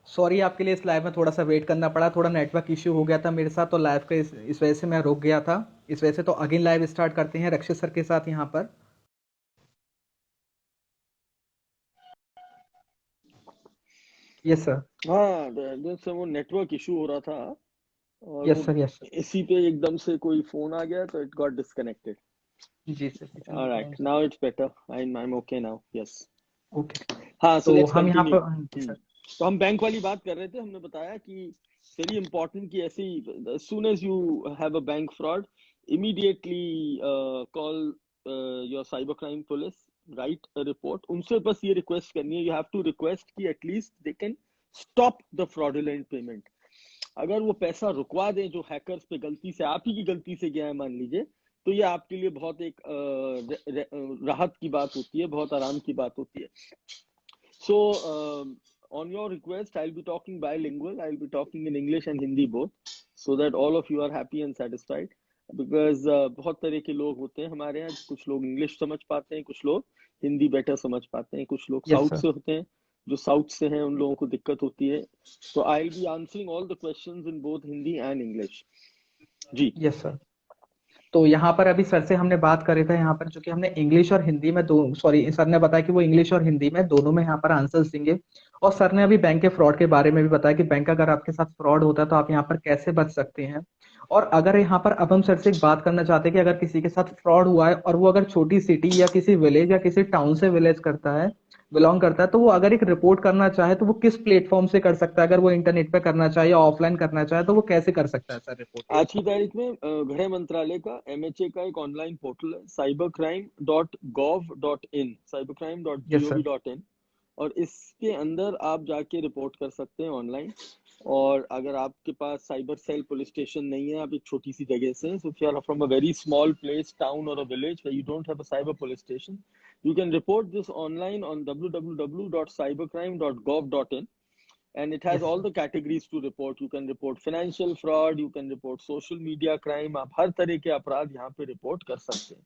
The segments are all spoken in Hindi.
सॉरी आपके लिए, इस लाइव में थोड़ा सा वेट करना पड़ा, थोड़ा नेटवर्क इश्यू हो गया था मेरे साथ, तो लाइव के इस वजह से मैं रुक गया था। इस वजह से तो अगेन लाइव स्टार्ट करते हैं रक्षित सर के साथ यहाँ पर। Yes sir. हाँ, से वो नेटवर्क इशू हो रहा था और यस वो सर। यस इसी पे एकदम से कोई फोन आ गया तो इट गॉट डिस्कनेक्टेड। सर। जी सर, कुछ नहीं, no alright, problem sir. Now it's better. I am okay now, yes. Okay. हाँ, सो तो लेट्स हम यहाँ कंटिन्यू। पर, जी सर। तो हम बैंक वाली बात कर रहे थे। हमने बताया कि वेरी इंपॉर्टेंट कि as soon as you have a bank fraud, immediately call your cyber crime police, write a report. उनसे बस ये रिक्वेस्ट करनी है, यू हैव टू रिक्वेस्ट कि at least they can stop the fraudulent payment. अगर वो पैसा रुकवा दें जो हैकर्स पे गलती से, आप ही की गलती से गया है मान लीजिए, तो ये आपके लिए बहुत एक राहत की बात होती है, बहुत आराम की बात होती है। So, on your request, I'll be talking bilingual. I'll be talking in English and Hindi both, so that all of you are happy and satisfied. Because बहुत तरह के लोग होते हैं हमारे यहाँ, कुछ लोग इंग्लिश समझ पाते हैं, कुछ लोग हिंदी बेटर समझ पाते हैं, कुछ लोग यस साउथ सर। से होते हैं। जो साउथ से हैं उन लोगों को दिक्कत होती है। तो I'll be answering all the questions in both Hindi and English. जी। Yes sir. तो यहाँ पर अभी सर से हमने बात करी था यहाँ पर, जो कि हमने इंग्लिश और हिंदी में दो, सॉरी सर ने बताया कि वो इंग्लिश और हिंदी में दोनों में यहाँ पर आंसर्स देंगे। और सर ने अभी बैंक के फ्रॉड के बारे में भी बताया कि बैंक अगर आपके साथ फ्रॉड होता है तो आप यहाँ पर कैसे बच सकते हैं। और अगर यहाँ पर अब हम सर से एक बात करना चाहते हैं कि अगर किसी के साथ फ्रॉड हुआ है और वो अगर छोटी सिटी या किसी विलेज या किसी टाउन से विलेज करता है, बिलोंग करता है, तो वो अगर एक रिपोर्ट करना चाहे तो वो किस प्लेटफॉर्म से कर सकता है? अगर वो इंटरनेट पे करना चाहे या ऑफलाइन करना चाहे तो वो कैसे कर सकता है सर रिपोर्ट? आज की तारीख में गृह मंत्रालय का एमएचए का एक ऑनलाइन पोर्टल है, cybercrime.gov.in, यस सर। cybercrime.gov.in। और इसके अंदर आप जाके रिपोर्ट कर सकते हैं ऑनलाइन। और अगर आपके पास साइबर सेल पुलिस स्टेशन नहीं है, आप एक छोटी सी जगह से, so if you are from a very small place, town or a village where you don't have a cyber police station, you can report this online on www.cybercrime.gov.in, and it has yes all sir. the categories to report. You can report financial fraud, you can report social media crime, आप हर तरह के अपराध यहाँ पे रिपोर्ट कर सकते हैं।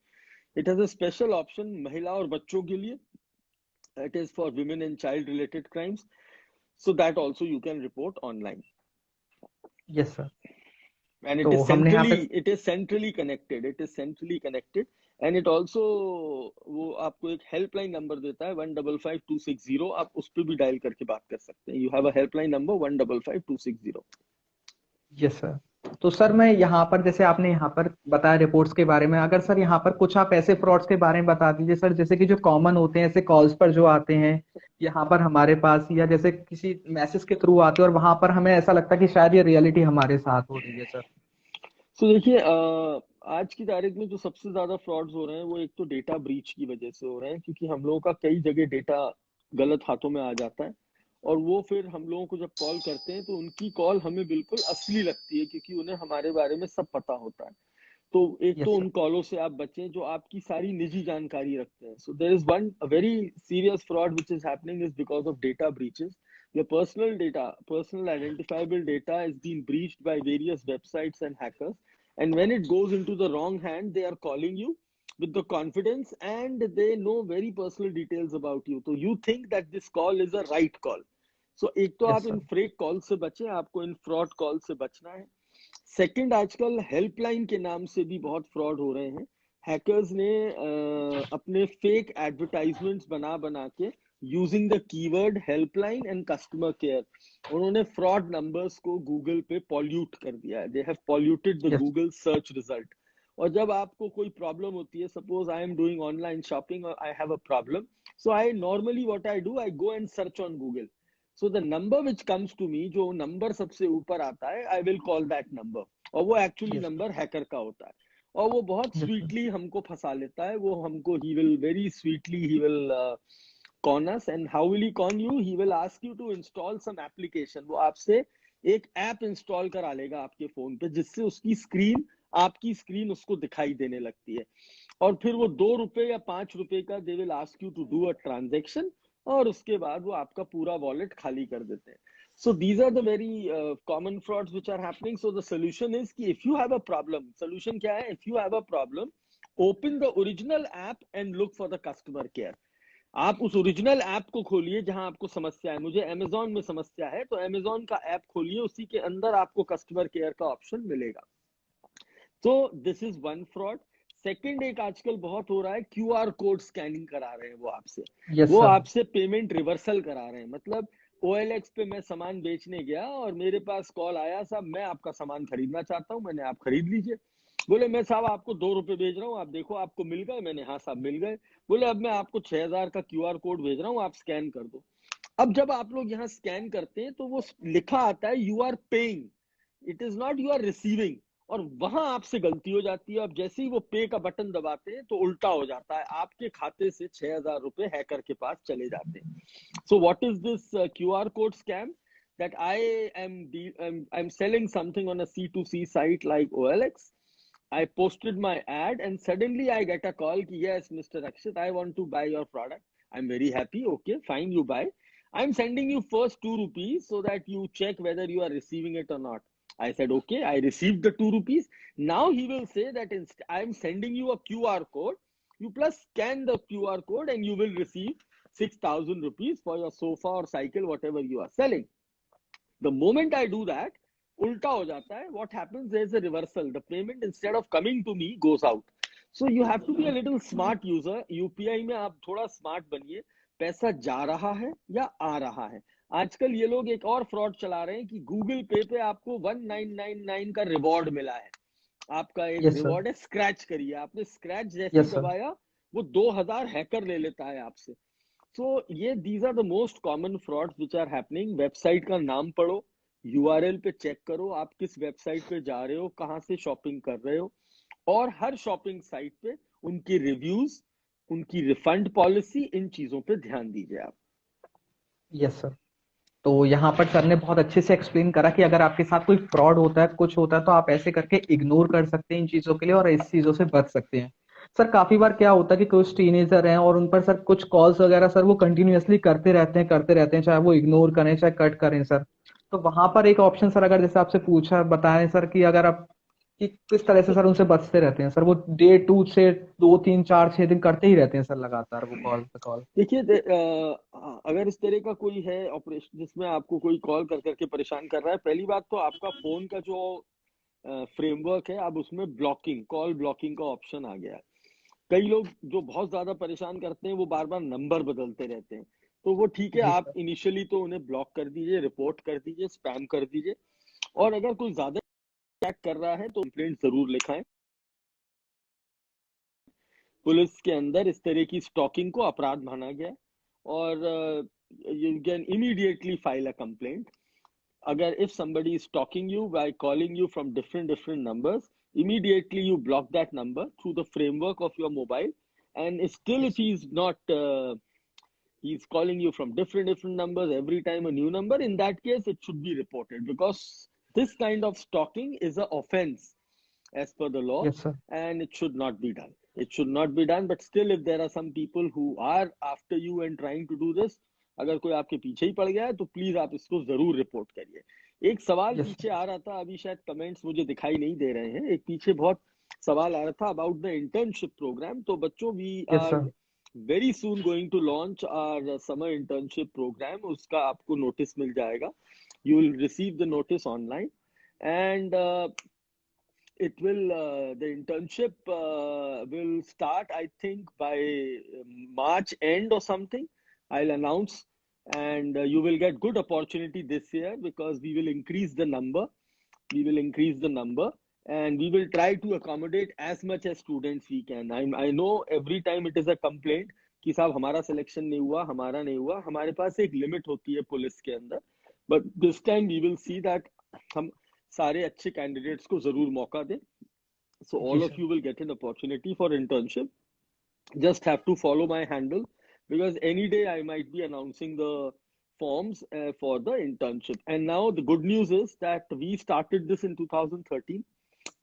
It has a special option महिला और बच्चों के लिए, it is for women and child related crimes, so that also you can report online. Yes sir. And तो हमने यहाँ पे, it is centrally connected, and it also वो आपको एक हेल्पलाइन नंबर देता है 155260, आप उस पर भी डायल करके बात कर सकते हैं। You have a helpline number 155260। Yes sir. तो सर मैं यहाँ पर, जैसे आपने यहाँ पर बताया रिपोर्ट्स के बारे में, अगर सर यहाँ पर कुछ आप ऐसे फ्रॉड्स के बारे में बता दीजिए सर, जैसे कि जो कॉमन होते हैं ऐसे कॉल्स पर जो आते हैं यहाँ पर हमारे पास, या जैसे किसी मैसेज के थ्रू आते हैं और वहां पर हमें ऐसा लगता है कि शायद ये रियलिटी हमारे साथ हो रही है सर। तो देखिए, आज की तारीख में जो सबसे ज्यादा फ्रॉड्स हो रहे हैं वो एक तो डेटा ब्रीच की वजह से हो रहे हैं, क्योंकि हम लोगों का कई जगह डेटा गलत हाथों में आ जाता है। और वो फिर हम लोगों को जब कॉल करते हैं तो उनकी कॉल हमें बिल्कुल असली लगती है, क्योंकि उन्हें हमारे बारे में सब पता होता है। तो एक तो यस उन सर। कॉलों से आप बचें जो आपकी सारी निजी जानकारी रखते हैं। So there is one very serious fraud which is happening is because of data breaches. Your personal data, personal identifiable data is being breached by various websites and hackers. And when it goes into the wrong hand, they are calling you with the confidence and they know very personal details about you. So you think that this call is a right call. So एक तो यस आप इन सर। फेक कॉल से बचें, आपको इन फ्रॉड कॉल से बचना है। सेकंड, आजकल हेल्पलाइन के नाम से भी बहुत फ्रॉड हो रहे हैं। हैकर्स ने अपने फेक एडवर्टाइजमेंट्स बना बना के, using the keyword helpline and customer care, उन्होंने फ्रॉड नंबर्स को गूगल पे पॉल्यूट कर दिया है। They have polluted the yes. Google search result. और जब आपको कोई प्रॉब्लम होती है, suppose I am doing online shopping और I have a problem, so I normally what I do, I go and search on Google. So the number which comes to me, जो नंबर सबसे ऊपर आता है, I will call that number. और वो एक्चुअली यस नंबर हैकर का होता है। और वो बहुत यस सर। स्वीटली हमको फंसा लेता है। वो हमको, he will very sweetly, he will con us. And how will he con you? He will ask you to install some application. वो आपसे एक ऐप इंस्टॉल करा लेगा आपके फोन पे, जिससे उसकी स्क्रीन, आपकी स्क्रीन उसको दिखाई देने लगती है। और फिर वो 2 रुपए या 5 रुपए का they will ask you to do a transaction, और उसके बाद वो आपका पूरा वॉलेट खाली कर देते हैं। So these are the very common frauds which are happening. So the solution is कि if you have a problem, solution क्या है? If you have a problem, open the original app and look for the customer care. आप उस ओरिजिनल ऐप को खोलिए जहां आपको समस्या है। मुझे अमेजोन में समस्या है तो अमेजोन का ऐप खोलिए, उसी के अंदर आपको कस्टमर केयर का ऑप्शन मिलेगा। तो this is one fraud. Second, एक आजकल बहुत हो रहा है, क्यूआर कोड स्कैनिंग करा रहे हैं वो आपसे। यस वो सर। आपसे पेमेंट रिवर्सल करा रहे हैं। मतलब OLX पे मैं सामान बेचने गया और मेरे पास कॉल आया, साहब मैं आपका सामान खरीदना चाहता हूँ, मैंने, आप खरीद लीजिए। बोले मैं साहब आपको 2 रुपए भेज रहा हूँ, आप देखो आपको मिल गए। मैंने हाँ साहब मिल गए। बोले अब मैं आपको 6,000 का क्यूआर कोड भेज रहा हूँ, आप स्कैन कर दो। अब जब आप लोग यहाँ स्कैन करते हैं तो वो लिखा आता है you are paying, it is not you are receiving. और वहां आपसे गलती हो जाती है। अब जैसे ही वो पे का बटन दबाते हैं तो उल्टा हो जाता है, आपके खाते से 6,000 रुपए हैकर के पास चले जाते हैं। So what is this QR code scam? That I'm selling something on a C2C site like OLX. I posted my ad and suddenly I get a call ki, yes, Mr. Rakshit, I want to buy your product. I'm very happy. Okay, fine, you buy. I'm sending you first 2 rupees so that you check whether you are receiving it or not. I said, okay, I received the 2 rupees. Now he will say that I'm sending you a QR code. You plus scan the QR code and you will receive 6,000 rupees for your sofa or cycle, whatever you are selling. The moment I do that, ulta ho jata hai. What happens? There's a reversal. The payment, instead of coming to me, goes out. So you have to be a little smart user. UPI में आप थोड़ा स्मार्ट बनिए। पैसा जा रहा है या आ रहा है। आजकल ये लोग एक और फ्रॉड चला रहे हैं कि गूगल पे पे आपको 1999 का रिवॉर्ड मिला है। आपका एक यस सर। रिवॉर्ड है, स्क्रैच करिए। आपने स्क्रैच जैसे ही यस सर। दबाया, वो 2,000 हैकर ले लेता है आपसे। सो ये these are the most common frauds which are happening. Website का नाम पढ़ो, यूआरएल पे चेक करो, आप किस वेबसाइट पे जा रहे हो, कहाँ से शॉपिंग कर रहे हो। और हर शॉपिंग साइट पे उनकी रिव्यूज, उनकी रिफंड पॉलिसी, इन चीजों पे ध्यान दीजिए आप। Yes sir. तो यहाँ पर सर ने बहुत अच्छे से एक्सप्लेन करा कि अगर आपके साथ कोई फ्रॉड होता है, कुछ होता है, तो आप ऐसे करके इग्नोर कर सकते हैं इन चीजों के लिए और इस चीजों से बच सकते हैं। सर काफी बार क्या होता है कि कुछ टीनेजर हैं और उन पर सर कुछ कॉल्स वगैरह सर वो कंटिन्यूअसली करते रहते हैं, चाहे वो इग्नोर करें चाहे कट करें सर। तो वहां पर एक ऑप्शन सर, अगर जैसे आपसे पूछा बताएं सर कि अगर आप कि किस तरह से तो सर उनसे बचते रहते हैं सर, वो डे टू से 2 3 4 6 दिन करते ही रहते हैं सर लगातार वो कॉल पे कॉल। देखिए, अगर इस तरह का कोई है ऑपरेशन जिसमें आपको कोई कॉल कर करके परेशान कर रहा है, पहली बात तो आपका फोन का जो फ्रेमवर्क है, अब उसमें ब्लॉकिंग, कॉल ब्लॉकिंग का ऑप्शन आ गया है। कई लोग जो बहुत ज्यादा परेशान करते हैं वो बार बार नंबर बदलते रहते हैं। तो वो ठीक है, जी आप सर। इनिशियली तो उन्हें ब्लॉक कर दीजिए, रिपोर्ट कर दीजिए, स्पैम कर दीजिए। और अगर कोई ज्यादा अटैक कर रहा है तो कंप्लेंट जरूर लिखाएं। पुलिस के अंदर इस तरह की स्टॉकिंग को अपराध माना गया है और you can immediately file a complaint. Agar if somebody is stalking you by calling you from different numbers, immediately you block that number through the framework of your mobile. And still if yes he's not he's calling you from different numbers every time, a new number, in that case it should be reported, because this kind of stalking is a offense as per the law, yes sir. and it should not be done. It should not be done. But still, if there are some people who are after you and trying to do this, अगर कोई आपके पीछे ही पड़ गया है तो प्लीज आप इसको जरूर रिपोर्ट करिए। एक सवाल यस पीछे सर। आ रहा था, अभी शायद कमेंट्स मुझे दिखाई नहीं दे रहे हैं। एक पीछे बहुत सवाल आ रहा था अबाउट द इंटर्नशिप प्रोग्राम। तो बच्चों, we yes are sir. Very soon going to launch our summer internship programme. उसका आपको नोटिस मिल जाएगा, you will receive the notice online. And it will the internship will start, I think, by March end or something. I'll announce, and you will get good opportunity this year, because we will increase the number. We will increase the number, and we will try to accommodate as much as students we can. I know every time it is a complaint कि साहब हमारा सिलेक्शन नहीं हुआ, हमारा नहीं हुआ। हमारे पास एक लिमिट होती है पुलिस के अंदर, but this time we will see that हम सारे अच्छे कैंडिडेट्स को जरूर मौका दें। So जी all of सर। you will get an opportunity for internship. Just have to follow my handle, because any day I might be announcing the forms for the internship. And now the good news is that we started this in 2013.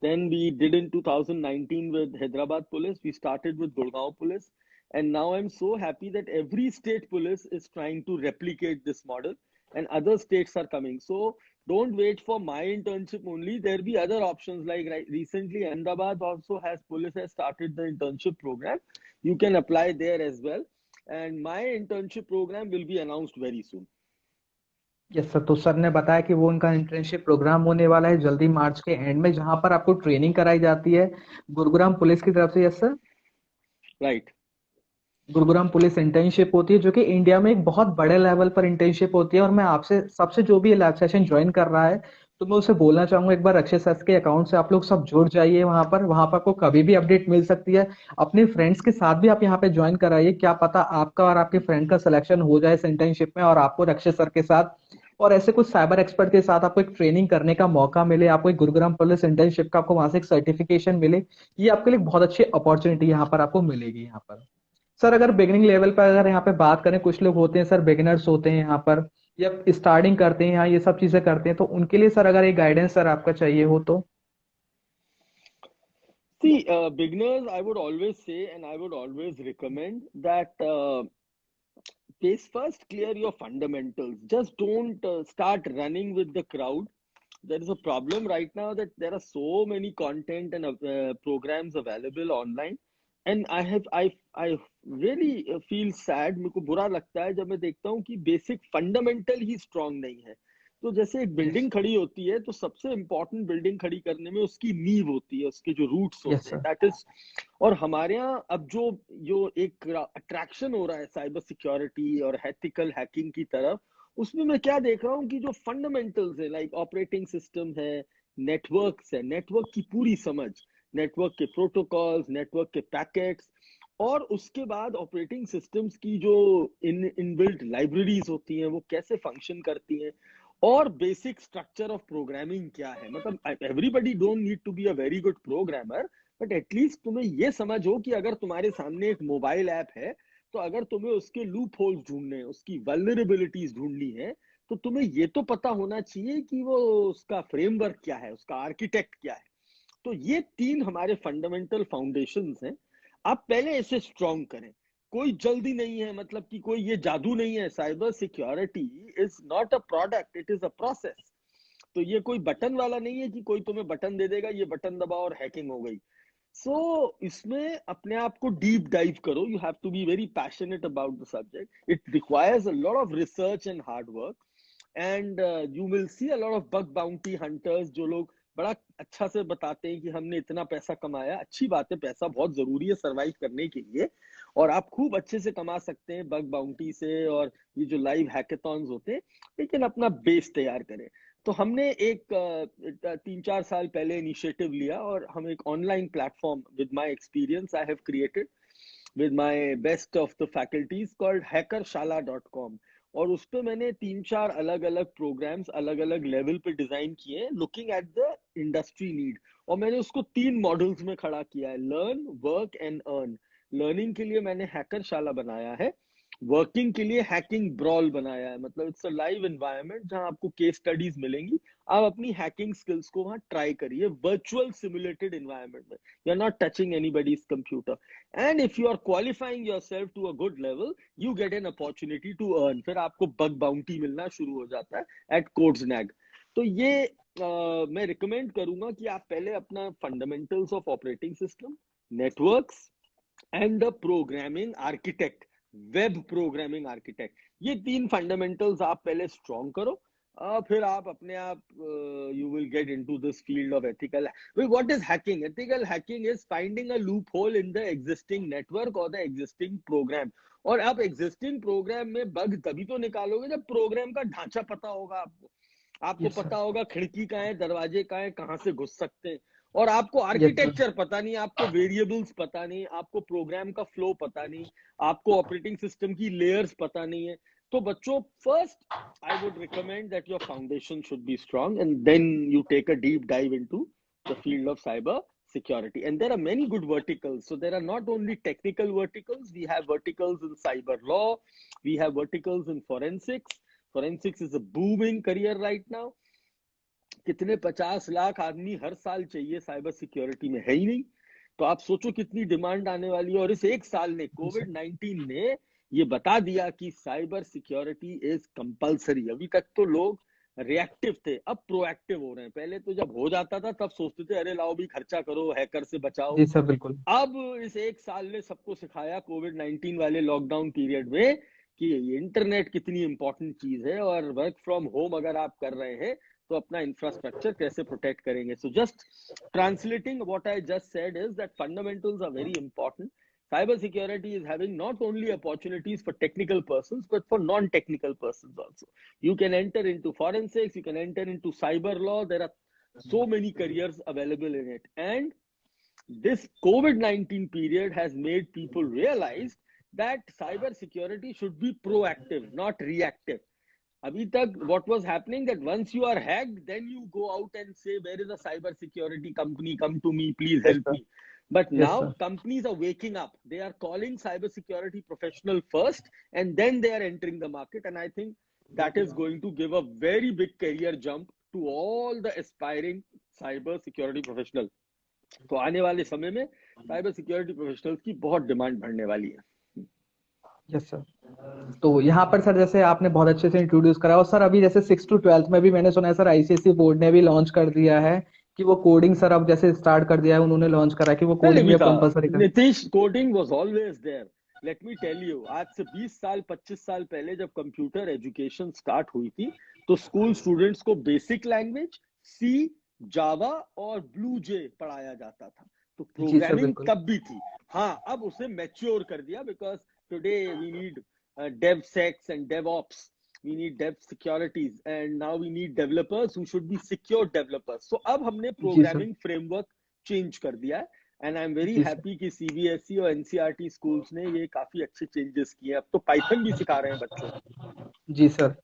Then we did in 2019 with Hyderabad Police. We started with Gurgaon Police. And now I'm so happy that every state police is trying to replicate this model, and other states are coming. So don't wait for my internship only. There'll be other options, like recently Ahmedabad also has, police has started the internship program. You can apply there as well. and my internship program will be announced very soon. Yes sir, तो सर ने बताया कि वो उनका इंटर्नशिप प्रोग्राम होने वाला है जल्दी मार्च के एंड में, जहां पर आपको ट्रेनिंग कराई जाती है गुरुग्राम पुलिस की तरफ से। Yes sir, Right. Gurugram police internship होती है जो कि इंडिया में एक बहुत बड़े लेवल पर इंटर्नशिप होती है। और मैं आपसे सबसे जो भी लैब सेशन ज्वाइन कर रहा है तो मैं उसे बोलना चाहूंगा एक बार अक्षय सर के अकाउंट से आप लोग सब जुड़ जाइए। वहां पर आपको कभी भी अपडेट मिल सकती है। अपने फ्रेंड्स के साथ भी आप यहाँ पे ज्वाइन कराइए, क्या पता आपका और आपके फ्रेंड का सिलेक्शन हो जाए इस इंटर्नशिप में और आपको अक्षय सर के साथ और ऐसे कुछ साइबर एक्सपर्ट के साथ आपको एक ट्रेनिंग करने का मौका मिले, आपको एक गुरुग्राम पुलिस इंटर्नशिप का आपको वहां से एक सर्टिफिकेशन मिले। ये आपके लिए बहुत अच्छी अपॉर्चुनिटी यहाँ पर आपको मिलेगी यहाँ पर। सर अगर बिगिनिंग लेवल पर अगर यहाँ पे बात करें, कुछ लोग होते हैं सर बिगिनर्स होते हैं यहाँ पर या स्टार्टिंग करते हैं यहाँ ये सब चीजें करते हैं, तो उनके लिए सर अगर एक गाइडेंस सर आपका चाहिए हो तो। See, beginners, I would always say, and I would always recommend that first clear your fundamentals. Just don't start running with the crowd. There is a problem right now that there are so many content and programs available online, and I really feel sad. मेरे को बुरा लगता है जब मैं देखता हूँ कि बेसिक फंडामेंटल ही स्ट्रांग नहीं है। तो जैसे एक यस बिल्डिंग खड़ी होती है तो सबसे इम्पोर्टेंट बिल्डिंग खड़ी करने में उसकी नींव होती है, उसके जो रूट्स यस होते हैं, सर। That is. और हमारे यहाँ अब जो जो एक अट्रैक्शन हो रहा है साइबर सिक्योरिटी और एथिकल हैकिंग की तरफ, उसमें मैं क्या देख रहा हूँ कि जो फंडामेंटल्स है, लाइक ऑपरेटिंग सिस्टम है, नेटवर्क्स है, नेटवर्क की पूरी समझ, नेटवर्क के प्रोटोकॉल्स, नेटवर्क के पैकेट्स, और उसके बाद ऑपरेटिंग सिस्टम्स की जो इनबिल्ट लाइब्रेरीज होती हैं वो कैसे फंक्शन करती हैं, और बेसिक स्ट्रक्चर ऑफ प्रोग्रामिंग क्या है। मतलब everybody don't need to be a very good programmer, but at least तुम्हें ये समझ हो कि अगर तुम्हारे सामने एक मोबाइल ऐप है तो अगर तुम्हें उसके लूप होल्स ढूंढने हैं, उसकी वल्नरेबिलिटीज ढूंढनी है, तो तुम्हें ये तो पता होना चाहिए कि वो उसका फ्रेमवर्क क्या है, उसका आर्किटेक्ट क्या है। तो ये तीन हमारे फंडामेंटल फाउंडेशंस हैं। आप पहले इसे स्ट्रॉन्ग करें। कोई जल्दी नहीं है, मतलब कि कोई ये जादू नहीं है। Cyber security is not a product, it is a process. तो ये कोई बटन वाला नहीं है कि कोई तुम्हें बटन दे देगा, ये बटन दबाओ और हैकिंग हो गई। इसमें अपने आप को डीप डाइव करो। You have to be very passionate about the subject. It requires a lot of research and hard work, and you will see a lot of bug bounty hunters, जो लोग बड़ा अच्छा से बताते हैं कि हमने इतना पैसा कमाया। अच्छी बात है, पैसा बहुत जरूरी है सरवाइव करने के लिए, और आप खूब अच्छे से कमा सकते हैं बग बाउंटी से और ये जो लाइव हैकेथॉन्स होते हैं, लेकिन अपना बेस तैयार करें। तो हमने एक 3-4 साल पहले इनिशिएटिव लिया और हम एक online platform, with my experience I have created with my best of the faculties, called hackershala.com। और उस पे मैंने 3-4 अलग अलग प्रोग्राम्स अलग अलग लेवल पे डिजाइन किए, looking at the industry need. और मैंने उसको 3 मॉडल्स में खड़ा किया है, learn, work and earn. Learning के लिए मैंने हैकरशाला बनाया है, वर्किंग के लिए हैकिंग ब्रॉल बनाया है। मतलब इट्स अ लाइव एनवायरनमेंट जहां आपको केस स्टडीज मिलेंगी, आप अपनी हैकिंग स्किल्स को वहां ट्राई करिए, वर्चुअल सिमुलेटेड एनवायरनमेंट में। You are not touching anybody's computer, and if you are qualifying yourself to a good level, you get an opportunity to earn. फिर आपको बग बाउंटी मिलना शुरू हो जाता है एट कोड्सनैग। तो ये मैं रिकमेंड करूंगा कि आप पहले अपना fundamentals of operating system, networks and the programming architect, web programming architect, ये 3 फंडामेंटल्स आप पहले स्ट्रॉन्ग करो। फिर आप अपने आप you will get into this field of ethical. What is hacking? Ethical hacking is finding a loop hole in the existing network और द एग्जिस्टिंग प्रोग्राम। और आप एग्जिस्टिंग प्रोग्राम में बग तभी तो निकालोगे जब प्रोग्राम का ढांचा पता होगा आपको। आपको यस पता सर। होगा खिड़की कहाँ है, दरवाजे कहाँ है, कहाँ से घुस सकते हैं। और आपको यस सर। आर्किटेक्चर पता नहीं, आपको वेरिएबल्स पता नहीं, आपको प्रोग्राम का फ्लो पता नहीं, आपको ऑपरेटिंग सिस्टम की लेयर्स पता नहीं है। तो बच्चों, first I would recommend that your foundation should be strong, and then you take a deep dive into the field of cyber security. And there are many good verticals. So there are not only technical verticals, we have verticals in cyber law, we have verticals in forensics. Forensics is a booming career right now. कितने 50 लाख आदमी हर साल चाहिए साइबर सिक्योरिटी में, है ही नहीं। तो आप सोचो कितनी डिमांड आने वाली है। और इस एक साल ने, सर। कोविड-19 ने ये बता दिया कि साइबर सिक्योरिटी इज कंपलसरी। अभी तक तो लोग रिएक्टिव थे, अब प्रोएक्टिव हो रहे हैं। पहले तो जब हो जाता था तब सोचते थे अरे लाओ भी खर्चा करो, हैकर से बचाओ। जी सर बिल्कुल। अब इस एक साल ने सबको सिखाया कोविड-19 वाले लॉकडाउन पीरियड में कि इंटरनेट कितनी इंपॉर्टेंट चीज है, और वर्क फ्रॉम होम अगर आप कर रहे हैं तो अपना इंफ्रास्ट्रक्चर कैसे प्रोटेक्ट करेंगे। So just translating what I just said is that fundamentals are very important. Cyber security is having not only opportunities for technical persons but for non-technical persons also. You can enter into forensics, you can enter into cyber law. There are so many careers available in it, and this COVID-19 period has made people realize that cyber security should be proactive, not reactive. Abhi tak what was happening that once you are hacked, then you go out and say, where is a cyber security company? Come to me, please yes help sir. me. But yes now sir. companies are waking up. They are calling cyber security professional first, and then they are entering the market. And I think that is going to give a very big career jump to all the aspiring cyber security professional. तो आने वाले समय में साइबर सिक्योरिटी प्रोफेशनल्स की बहुत डिमांड बढ़ने वाली है। Yes sir. तो यहाँ पर सर जैसे आपने बहुत अच्छे से इंट्रोड्यूस करा, और सर अभी जैसे 6 to 12 में भी मैंने सुना है सर आईसीएसई बोर्ड ने भी लॉन्च कर दिया है कि वो कोडिंग सर अब जैसे स्टार्ट कर दिया है, उन्होंने लॉन्च करा है कि वो पहले कोडिंग भी भी अब था कंपलसरी कर। Nitish, coding was always there. Let me tell you, आज से 20 साल 25 साल पहले जब कंप्यूटर एजुकेशन स्टार्ट हुई थी तो स्कूल स्टूडेंट्स को बेसिक लैंग्वेज सी, जावा और ब्लू जे पढ़ाया जाता था। तो जी सर प्रोग्रामिंग बिल्कुल। तब भी थी। हाँ, अब उसे मैच्योर कर दिया because today we need DevSec and DevOps. We need dev securities and now we need developers who should be secure developers. So अब हमने जी सर। प्रोग्रामिंग फ्रेमवर्क चेंज कर दिया है, एंड आई एम वेरी जी सर। हैप्पी कि सीबीएसई और एनसीईआरटी स्कूल्स ने ये काफी अच्छे चेंजेस किए हैं। अब तो पाइथन भी सिखा रहे हैं बच्चों को। जी सर।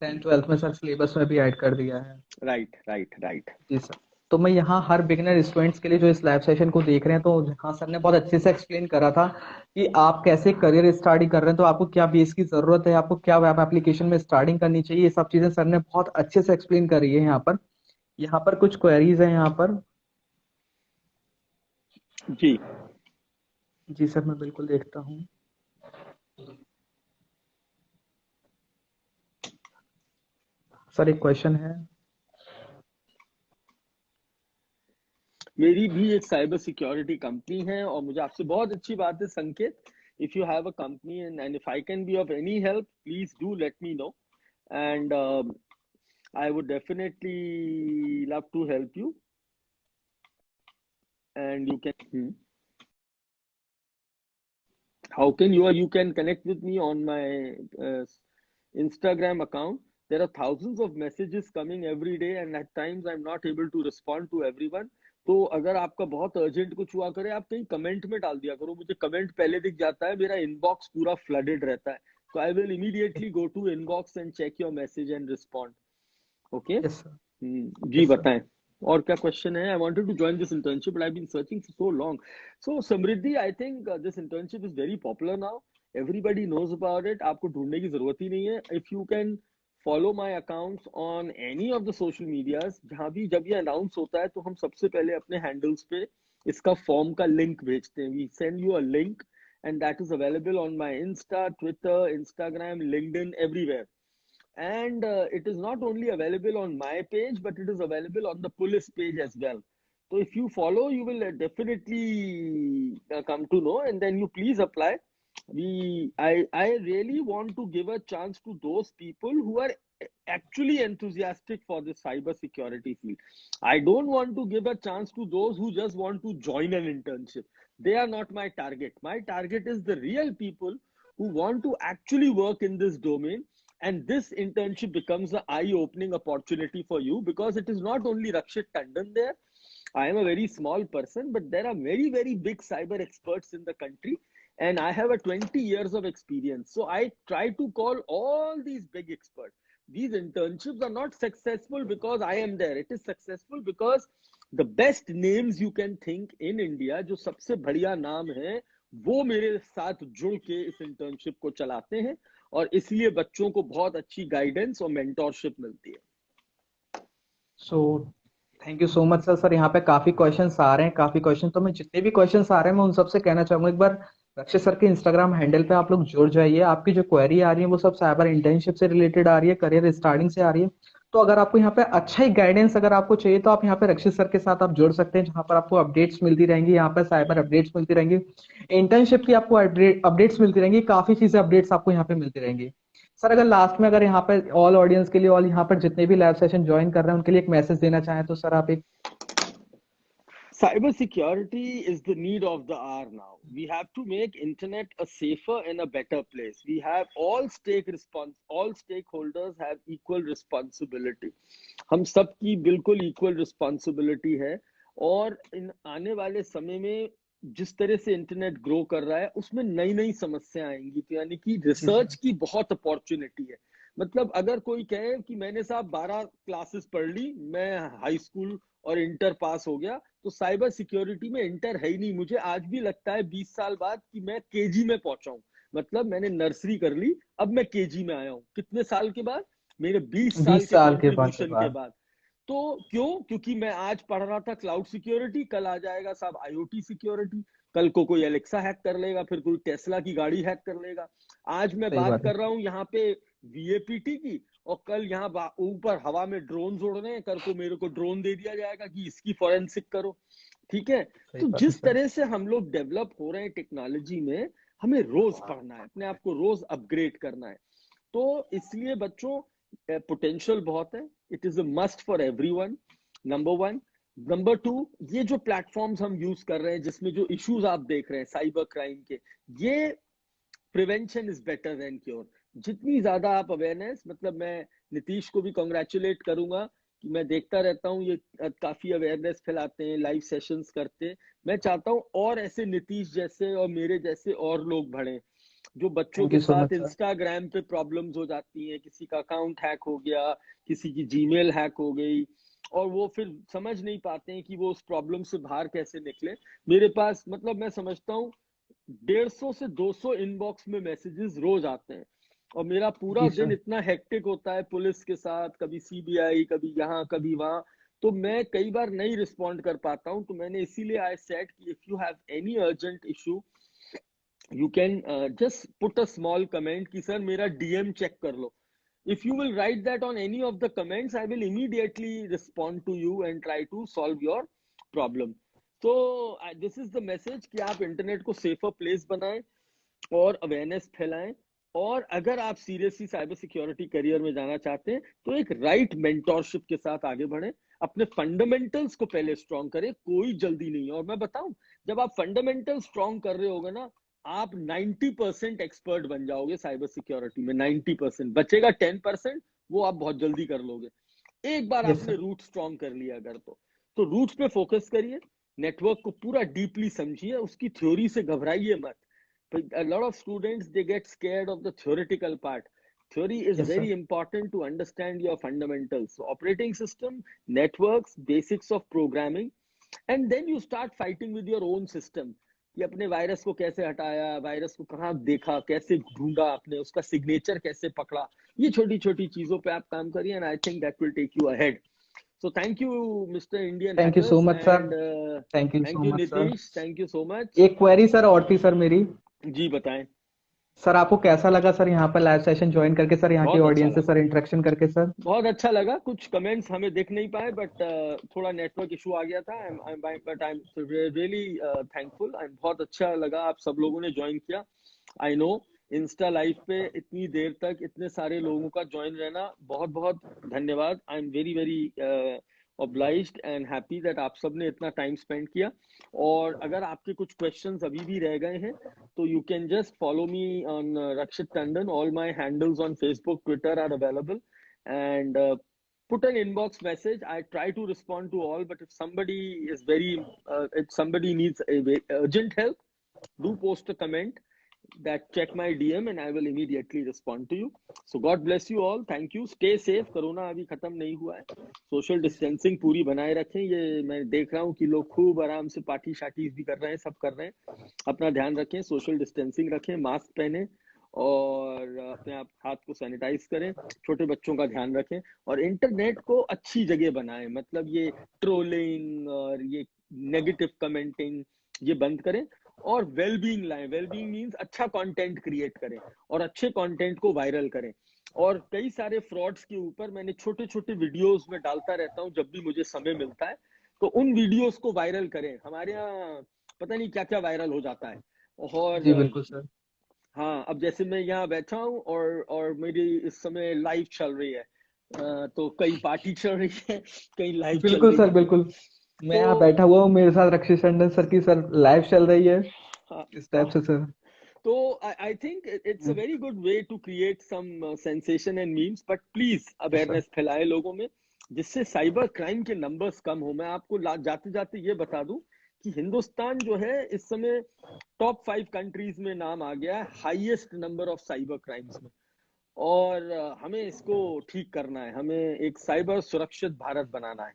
10th 12th में सर सिलेबस में भी ऐड कर दिया है। Right right right. जी सर। तो मैं यहाँ हर बिगिनर स्टूडेंट्स के लिए जो इस लैब सेशन को देख रहे हैं, तो हाँ सर ने बहुत अच्छे से एक्सप्लेन करा था कि आप कैसे करियर स्टार्टिंग कर रहे हैं, तो आपको क्या बेस की जरूरत है, आपको क्या वेब एप्लीकेशन में स्टार्टिंग करनी चाहिए, ये सब चीजें सर ने बहुत अच्छे से एक्सप्लेन करी है यहाँ पर। यहाँ पर कुछ क्वेरीज है यहाँ पर। जी जी सर मैं बिल्कुल देखता हूँ। सर एक क्वेश्चन है। मेरी भी एक साइबर सिक्योरिटी कंपनी है और मुझे आपसे बहुत अच्छी बात है संकेत, if you have a company and if I can be of any help please do let me know, and I would definitely love to help you, and you can. How can you can connect with me on my Instagram account. There are thousands of messages coming every day, and at times I'm not able to respond to everyone. तो अगर आपका बहुत अर्जेंट कुछ हुआ करे, आप कहीं कमेंट में डाल दिया करो, मुझे कमेंट पहले दिख जाता है, मेरा इनबॉक्स पूरा फ्लडेड रहता है, तो I will immediately go to inbox and check your message and respond. Okay yes sir. जी यस सर। बताएं और क्या क्वेश्चन है। I wanted to join this internship but I been searching for so long. So Samriddhi, I think this internship is very popular now, everybody knows about it, आपको ढूंढने की जरूरत ही नहीं है। If you can follow my accounts on any of the social medias, जहां भी जब ये अनाउंस होता है तो हम सबसे पहले अपने हैंडल्स पे इसका फॉर्म का लिंक भेजते हैं। We send you a link and that is available on my insta, Twitter, Instagram, LinkedIn, everywhere. And it is not only available on my page but it is available on the police page as well. So if you follow you will definitely come to know, and then you please apply. I really want to give a chance to those people who are actually enthusiastic for the cyber security field. I don't want to give a chance to those who just want to join an internship. They are not my target. My target is the real people who want to actually work in this domain, and this internship becomes an eye-opening opportunity for you because it is not only Rakshit Tandon there. I am a very small person, but there are very, very big cyber experts in the country, and I have a 20 years of experience. So I try to call all these big experts. These internships are not successful because I am there. It is successful because the best names you can think in India, जो सबसे बढ़िया नाम है, वो मेरे साथ जुड़ के इस इंटर्नशिप को चलाते हैं, और इसलिए बच्चों को बहुत अच्छी गाइडेंस और मेंटोरशिप मिलती है। So thank you so much sir. Sir यहाँ पे काफी क्वेश्चंस आ रहे हैं, काफी क्वेश्चन, तो मैं जितने भी क्वेश्चंस आ रहे हैं मैं उन सबसे कहना चाहूंगा एक बार रक्षित सर के इंस्टाग्राम हैंडल पे आप लोग जुड़ जाइए। आपकी जो क्वेरी आ रही है वो सब साइबर इंटर्नशिप से रिलेटेड आ रही है, करियर स्टार्टिंग से आ रही है, तो अगर आपको यहाँ पे अच्छा ही गाइडेंस अगर आपको चाहिए तो आप यहाँ पे रक्षित सर के साथ आप जुड़ सकते हैं, जहाँ पर आपको अपडेट्स मिलती रहेंगी, यहाँ पर साइबर अपडेट्स मिलती रहेंगी, इंटर्नशिप की आपको अपडेट्स मिलती रहेंगी, काफी चीजें अपडेट्स आपको यहाँ पे मिलती रहेंगी। सर अगर लास्ट में अगर यहाँ पर ऑल ऑडियंस के लिए, ऑल यहाँ पर जितने भी लाइव सेशन ज्वाइन कर रहे हैं उनके लिए एक मैसेज देना चाहें तो सर आप एक। Cyber security is the need of the hour now. We have to make internet a safer and a better place. We have all stakeholders have equal responsibility. हम सबकी बिल्कुल equal responsibility है, और इन आने वाले समय में जिस तरह से इंटरनेट ग्रो कर रहा है उसमें नई नई समस्या आएंगी, तो यानी कि जी सर। रिसर्च की बहुत अपॉर्चुनिटी है। मतलब अगर कोई कहे कि मैंने साहब 12 क्लासेस पढ़ ली, मैं हाई स्कूल और इंटर पास हो गया, तो साइबर सिक्योरिटी में इंटर है ही नहीं। मुझे आज भी लगता है 20 साल बाद कि मैं केजी में पहुंचा हूं। मतलब मैंने नर्सरी कर ली, अब मैं केजी में आया हूं, कितने साल के बाद? मेरे 20 साल 20 के साल के कंट्रीब्यूशन के बाद। बाद। तो क्यों? क्योंकि मैं आज पढ़ रहा था क्लाउड सिक्योरिटी, कल आ जाएगा साहब आईओटी सिक्योरिटी, कल को कोई एलेक्सा हैक कर लेगा, फिर कोई टेस्ला की गाड़ी हैक कर लेगा। आज मैं सही बात बात है। कर रहा हूं यहाँ पे वीएपीटी की, और कल यहाँ ऊपर हवा में ड्रोन उड़ रहे हैं, कल को मेरे को ड्रोन दे दिया जाएगा कि इसकी फॉरेंसिक करो। ठीक है? सही तो बात है जिस सर। तरह से हम लोग डेवलप हो रहे हैं टेक्नोलॉजी में, हमें रोज पढ़ना है, अपने आप को रोज अपग्रेड करना है। तो इसलिए बच्चों, पोटेंशियल बहुत है। It is a must for everyone, number one. Number two, ये जो प्लेटफॉर्म्स हम यूज कर रहे हैं जिसमें जो इश्यूज आप देख रहे हैं साइबर क्राइम के, ये prevention is better than cure. जितनी ज्यादा आप अवेयरनेस, मतलब मैं नीतीश को भी कॉन्ग्रेचुलेट करूंगा कि मैं देखता रहता हूँ ये काफी अवेयरनेस फैलाते हैं, लाइव सेशंस करते हैं। मैं चाहता हूँ और ऐसे नीतीश जैसे और मेरे जैसे और लोग बढ़े, जो बच्चों थैंक के यू सो साथ मच सर। इंस्टाग्राम पे प्रॉब्लम्स हो जाती हैं, किसी का अकाउंट हैक हो गया, किसी की जीमेल हैक हो गई, और वो फिर समझ नहीं पाते हैं कि वो उस प्रॉब्लम से बाहर कैसे निकले। मेरे पास, मतलब मैं समझता हूँ 150 से 200 इनबॉक्स में मैसेजेस रोज आते हैं, और मेरा पूरा जी दिन सर। इतना हेक्टिक होता है पुलिस के साथ, कभी सीबीआई, कभी यहाँ कभी वहां, तो मैं कई बार नहीं रिस्पॉन्ड कर पाता हूँ। तो मैंने इसीलिए आई सेड कि if you have any urgent issue, you can just put a small comment कि सर मेरा DM चेक कर लो। If you will write that on any of the comments, I will immediately respond to you and try to solve your problem. So this is the message कि आप इंटरनेट को सेफर प्लेस बनाएं और अवेयरनेस फैलाएं। और अगर आप सीरियसली साइबर सिक्योरिटी करियर में जाना चाहते हैं तो एक राइट मेंटोरशिप के साथ आगे बढ़ें, अपने फंडामेंटल्स को पहले स्ट्रॉन्ग करें, कोई जल्दी नहीं है। और मैं बताऊं, जब आप फंडामेंटल स्ट्रॉन्ग कर रहे होगे ना, आप 90% एक्सपर्ट बन जाओगे साइबर सिक्योरिटी में। 90% बचेगा, 10% वो आप बहुत जल्दी कर लोगे, एक बार यस आपने सर। रूट स्ट्रॉन्ग कर लिया अगर। तो रूट्स पे फोकस करिए, नेटवर्क को पूरा डीपली समझिए, उसकी थ्योरी से घबराइए मत। A lot of students, they get scared of the theoretical part. Theory is yes very sir. important to understand your fundamentals. So operating system, networks, basics of programming, and then you start fighting with your own system कि अपने वायरस को कैसे हटाया, वायरस को कहाँ देखा, कैसे ढूंढा, आपने उसका सिग्नेचर कैसे पकड़ा। ये छोटी छोटी चीजों पे आप काम करिए, and I think that will take you ahead. So thank you, Mr. Indian thank you so Hackers, much sir. and thank you so thank you, much sir. Nitish. Thank you so much. एक क्वेरी सर और थी सर मेरी। जी बताएं। सर आपको कैसा लगा सर यहाँ पर लाइव सेशन ज्वाइन करके, सर यहाँ की बहुत अच्छा ऑडियंस से लगा, सर इंटरेक्शन करके सर। बहुत अच्छा लगा। कुछ कमेंट्स हमें दिख नहीं पाए, बट थोड़ा नेटवर्क इशू आ गया था। But I am really thankful. I बहुत अच्छा लगा आप सब लोगों ने ज्वाइन किया। आई नो इंस्टा लाइव पे इतनी देर तक इतने सारे लोगों का ज्वाइन रहना, बहुत बहुत धन्यवाद। आई am very very obliged and happy that आप सब ने इतना टाइम स्पेंड किया। और अगर आपके कुछ क्वेश्चंस अभी भी रह गए हैं तो you can just follow me on Rakshit Tandon. All my handles on Facebook, Twitter are available, and put an inbox message. I try to respond to all, but if somebody is if somebody needs a urgent help, do post a comment that check my DM and I will immediately respond to you. So God bless you all. Thank you. Stay safe. Corona अभी खत्म नहीं हुआ है। सोशल डिस्टेंसिंग पूरी बनाए रखें। ये मैं देख रहा हूँ कि लोग खूब आराम से पार्टी शार्टी भी कर रहे हैं, सब कर रहे हैं। अपना ध्यान रखें, सोशल डिस्टेंसिंग रखें, मास्क पहने, और अपने आप हाथ को सैनिटाइज करें, छोटे बच्चों का ध्यान रखें, और इंटरनेट को अच्छी जगह बनाएं। मतलब ये ट्रोलिंग और ये नेगेटिव कमेंटिंग ये बंद करें, और वेलबींग लाएं। वेलबींग मीन्स अच्छा कंटेंट क्रिएट करें और अच्छे कंटेंट को वायरल करें। और कई सारे फ्रॉड्स के ऊपर मैंने छोटे छोटे वीडियोस में डालता रहता हूँ जब भी मुझे समय मिलता है। तो उन वीडियोस को वायरल करें, हमारे यहाँ पता नहीं क्या क्या वायरल हो जाता है। और जी बिल्कुल सर। हाँ, अब जैसे मैं यहाँ बैठा हूँ और मेरी इस समय लाइव चल रही है, तो कई पार्टी चल रही है, कहीं लाइव चल बिल्कुल रही सर, है। बिल्कुल। मैं तो यहाँ बैठा हुआ हूँ, मेरे साथ रक्षित टंडन सर की सर लाइव चल रही है, हाँ, इस टाइप से सर। तो I think it's a very good way to create some sensation and memes, but please yes sir. Awareness फैलाए लोगों में, जिससे साइबर क्राइम के नंबर्स कम हो। मैं आपको जाते जाते ये बता दूं कि हिंदुस्तान जो है इस समय टॉप 5 कंट्रीज में नाम आ गया है highest number of cyber crimes में। और हमें इसको ठीक करना है, हमें एक साइबर सुरक्षित भारत बनाना है।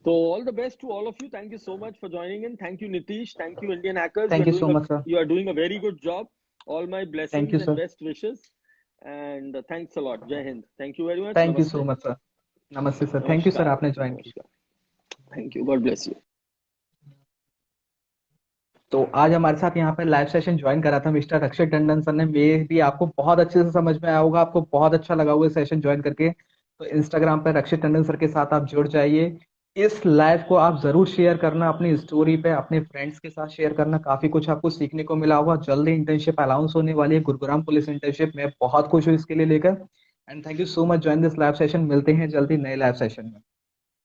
तो all the best to all of you. Thank you so much for joining in. Thank you, Nitish. Thank you, Indian Hackers. Thank you so much sir. You are doing a very good job. All my thank blessings you and sir. best wishes. And thanks a lot. Jai Hind. Thank you very much. Thank you so Namaste. Much sir. नमस्ते sir, thank you sir, Namaskar. आपने ज्वाइन किया। Namaskar. Thank you. God bless you. तो आज हमारे साथ यहाँ पे लाइव सेशन ज्वाइन करा था मिस्टर रक्षित टंडन सर ने। मे भी आपको बहुत अच्छे से समझ में आया होगा, आपको बहुत अच्छा लगा होगा सेशन ज्वाइन करके। तो इंस्टाग्राम पे रक्षित टंडन सर के साथ आप जुड़ जाइए। इस लाइव को आप जरूर शेयर करना अपनी स्टोरी पे, अपने फ्रेंड्स के साथ शेयर करना, काफी कुछ आपको सीखने को मिला होगा। जल्दी इंटर्नशिप अनाउंस होने वाली है, गुरुग्राम पुलिस इंटर्नशिप। मैं बहुत खुश हूँ इसके लिए लेकर। And thank you so much, join this live session. मिलते हैं जल्दी नए लाइव सेशन में।